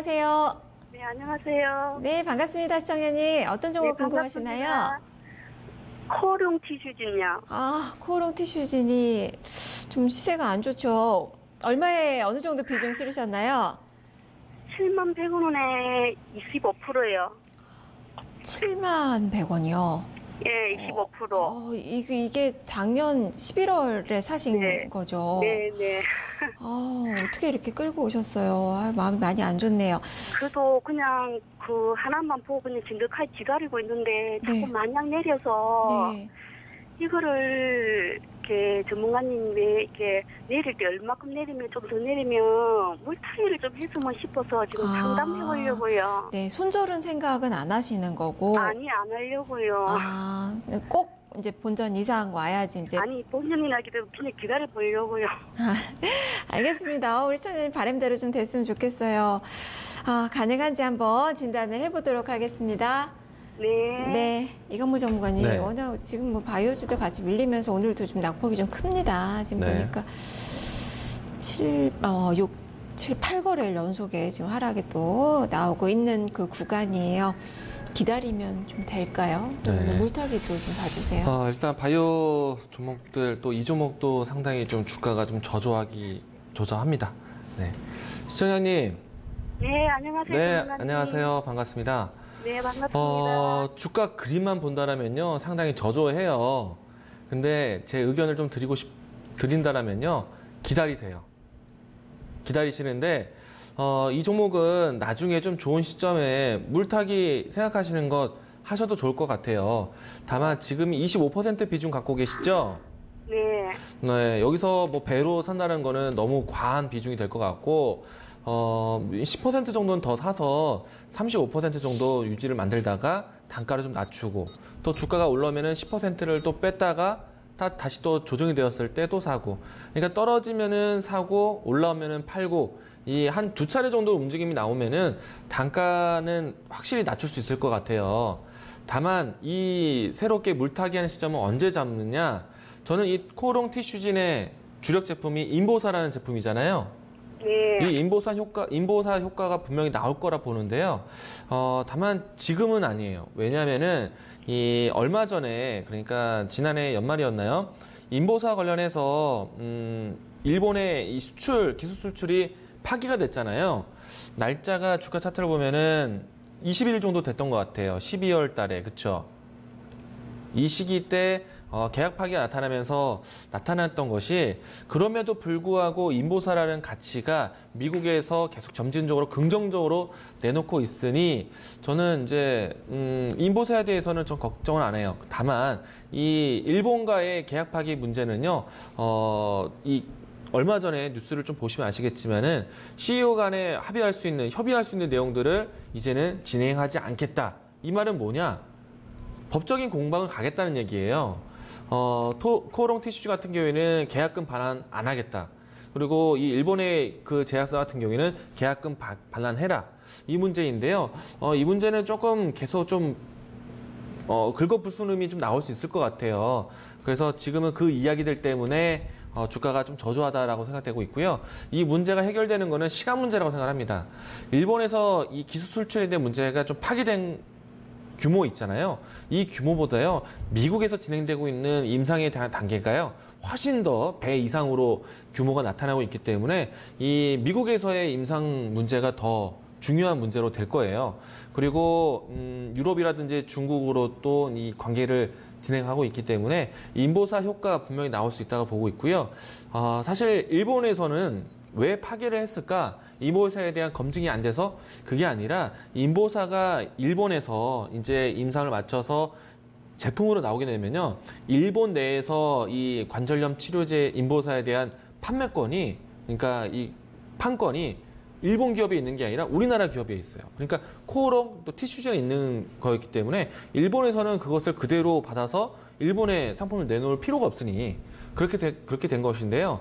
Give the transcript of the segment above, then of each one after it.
안녕하세요. 네, 안녕하세요. 네, 반갑습니다. 시청자님. 어떤 종목 궁금하시나요? 코롱 티슈진요. 아, 코오롱 티슈진이 좀 시세가 안 좋죠. 얼마에 어느 정도 비중 실으셨나요? 71,100원에 25%예요. 71,100원이요. 예, 25%. 이게 작년 11월에 사신 네. 거죠? 네. 어떻게 이렇게 끌고 오셨어요? 마음이 많이 안 좋네요. 그래도 그냥 그 하나만 보고 그냥 진득하게 기다리고 있는데 자꾸 네. 마냥 내려서 네. 이거를 이렇게 전문가님 왜 이렇게 내릴 때 얼마큼 내리면 좀 더 내리면 물타기를 좀 했으면 싶어서 지금 상담해 보려고요. 네, 손절은 생각은 안 하시는 거고. 아니, 안 하려고요. 꼭 이제 본전 이상 와야지 이제. 아니, 본전이 나기도 그냥 기다려 보려고요. 알겠습니다. 우리 시청자님 바람대로 좀 됐으면 좋겠어요. 가능한지 한번 진단을 해보도록 하겠습니다. 네, 이건무 전문가님. 네. 워낙 지금 뭐 바이오주도 같이 밀리면서 오늘도 좀 낙폭이 좀 큽니다. 지금 네. 보니까 7, 8거래일 연속에 지금 하락이 또 나오고 있는 그 구간이에요. 기다리면 좀 될까요? 네. 물타기도 좀 봐주세요. 일단 바이오 종목들 또 이 종목도 상당히 좀 주가가 좀 저조합니다. 네. 시청자님. 네, 안녕하세요. 네, 전문가님. 안녕하세요. 반갑습니다. 네, 반갑습니다. 주가 그림만 본다라면요, 상당히 저조해요. 근데 제 의견을 좀 드린다라면요, 기다리세요. 기다리시는데, 이 종목은 나중에 좀 좋은 시점에 물타기 생각하시는 것 하셔도 좋을 것 같아요. 다만 지금 25% 비중 갖고 계시죠? 네, 여기서 뭐 배로 산다는 거는 너무 과한 비중이 될 것 같고, 10% 정도는 더 사서 35% 정도 유지를 만들다가 단가를 좀 낮추고, 또 주가가 올라오면은 10%를 또 뺐다가 다시 또 조정이 되었을 때 또 사고, 그러니까 떨어지면은 사고 올라오면은 팔고, 이 한 두 차례 정도 움직임이 나오면은 단가는 확실히 낮출 수 있을 것 같아요. 다만 이 새롭게 물타기 하는 시점은 언제 잡느냐? 저는 이 코오롱 티슈진의 주력 제품이 인보사라는 제품이잖아요. 이 인보사 효과가 분명히 나올 거라 보는데요. 다만 지금은 아니에요. 왜냐하면은 이 얼마 전에, 그러니까 지난해 연말이었나요? 인보사 관련해서 일본의 이 기술 수출이 파기가 됐잖아요. 날짜가 주가 차트를 보면은 20일 정도 됐던 것 같아요. 12월 달에, 그쵸? 이 시기 때 계약 파기가 나타났던 것이, 그럼에도 불구하고 인보사라는 가치가 미국에서 계속 점진적으로 긍정적으로 내놓고 있으니 저는 이제 인보사에 대해서는 좀 걱정은 안 해요. 다만 이 일본과의 계약 파기 문제는요, 얼마 전에 뉴스를 좀 보시면 아시겠지만은 CEO 간에 협의할 수 있는 내용들을 이제는 진행하지 않겠다. 이 말은 뭐냐? 법적인 공방을 가겠다는 얘기예요. 코오롱 티슈 같은 경우에는 계약금 반환 안 하겠다. 그리고 이 일본의 그 제약사 같은 경우에는 계약금 반환해라. 이 문제인데요. 이 문제는 조금 계속 좀 긁어부스럼이 좀 나올 수 있을 것 같아요. 그래서 지금은 그 이야기들 때문에 주가가 좀 저조하다라고 생각되고 있고요. 이 문제가 해결되는 거는 시간 문제라고 생각합니다. 일본에서 이 기술 수출에 대한 문제가 좀 파기된 규모 있잖아요. 이 규모보다요, 미국에서 진행되고 있는 임상의 단계가요, 훨씬 더 배 이상으로 규모가 나타나고 있기 때문에 이 미국에서의 임상 문제가 더 중요한 문제로 될 거예요. 그리고 유럽이라든지 중국으로 또 이 관계를 진행하고 있기 때문에 인보사 효과가 분명히 나올 수 있다고 보고 있고요. 사실 일본에서는 왜 파기를 했을까? 인보사에 대한 검증이 안 돼서 그게 아니라 인보사가 일본에서 이제 임상을 마쳐서 제품으로 나오게 되면요, 일본 내에서 이 관절염 치료제 인보사에 대한 판매권이, 그러니까 이 판권이 일본 기업에 있는 게 아니라 우리나라 기업에 있어요. 그러니까 코오롱 또 티슈젠에 있는 거였기 때문에 일본에서는 그것을 그대로 받아서 일본에 상품을 내놓을 필요가 없으니 그렇게 된 것인데요.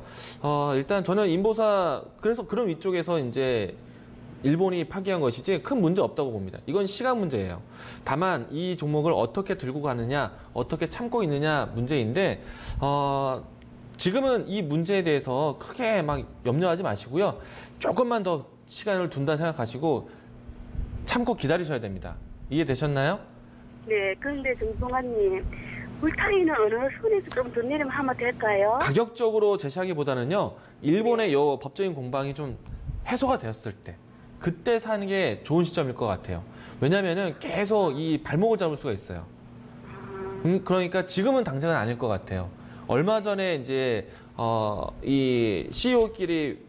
일단 저는 인보사, 그래서 그런 위쪽에서 이제 일본이 파기한 것이지 큰 문제 없다고 봅니다. 이건 시간 문제예요. 다만 이 종목을 어떻게 들고 가느냐, 어떻게 참고 있느냐 문제인데, 지금은 이 문제에 대해서 크게 막 염려하지 마시고요. 조금만 더 시간을 둔다 생각하시고 참고 기다리셔야 됩니다. 이해되셨나요? 네, 그런데 정성환님, 물타기는 어느 선에서 좀 더 내리면 하면 될까요? 가격적으로 제시하기보다는요, 일본의 요 법적인 공방이 좀 해소가 되었을 때, 그때 사는 게 좋은 시점일 것 같아요. 왜냐면은 계속 이 발목을 잡을 수가 있어요. 그러니까 지금은 당장은 아닐 것 같아요. 얼마 전에 이제, 이 CEO끼리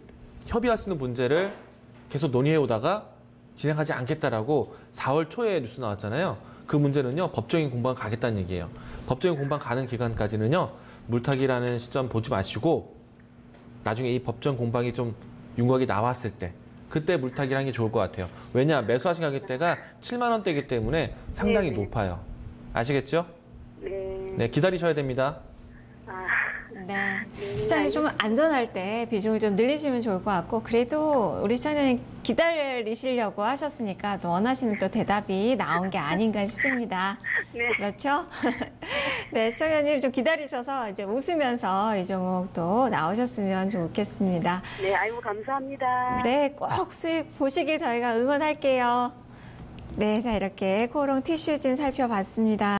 협의할 수 있는 문제를 계속 논의해 오다가 진행하지 않겠다라고 4월 초에 뉴스 나왔잖아요. 그 문제는요, 법적인 공방 가겠다는 얘기예요. 법적인 공방 가는 기간까지는요, 물타기라는 시점 보지 마시고, 나중에 이 법정 공방이 좀 윤곽이 나왔을 때, 그때 물타기를 하는 게 좋을 것 같아요. 왜냐, 매수하신 가격대가 7만 원대이기 때문에 상당히 네네. 높아요. 아시겠죠? 네. 네, 기다리셔야 됩니다. 아, 네. 시장이 좀 안전할 때 비중을 좀 늘리시면 좋을 것 같고, 그래도 우리 시장님 기다리시려고 하셨으니까 또 원하시는 또 대답이 나온 게 아닌가 싶습니다. 네. 그렇죠? 네, 시청자님 좀 기다리셔서 이제 웃으면서 이 종목도 나오셨으면 좋겠습니다. 네, 아이고, 감사합니다. 네, 꼭 수익 보시길 저희가 응원할게요. 네, 자, 이렇게 코오롱 티슈진 살펴봤습니다.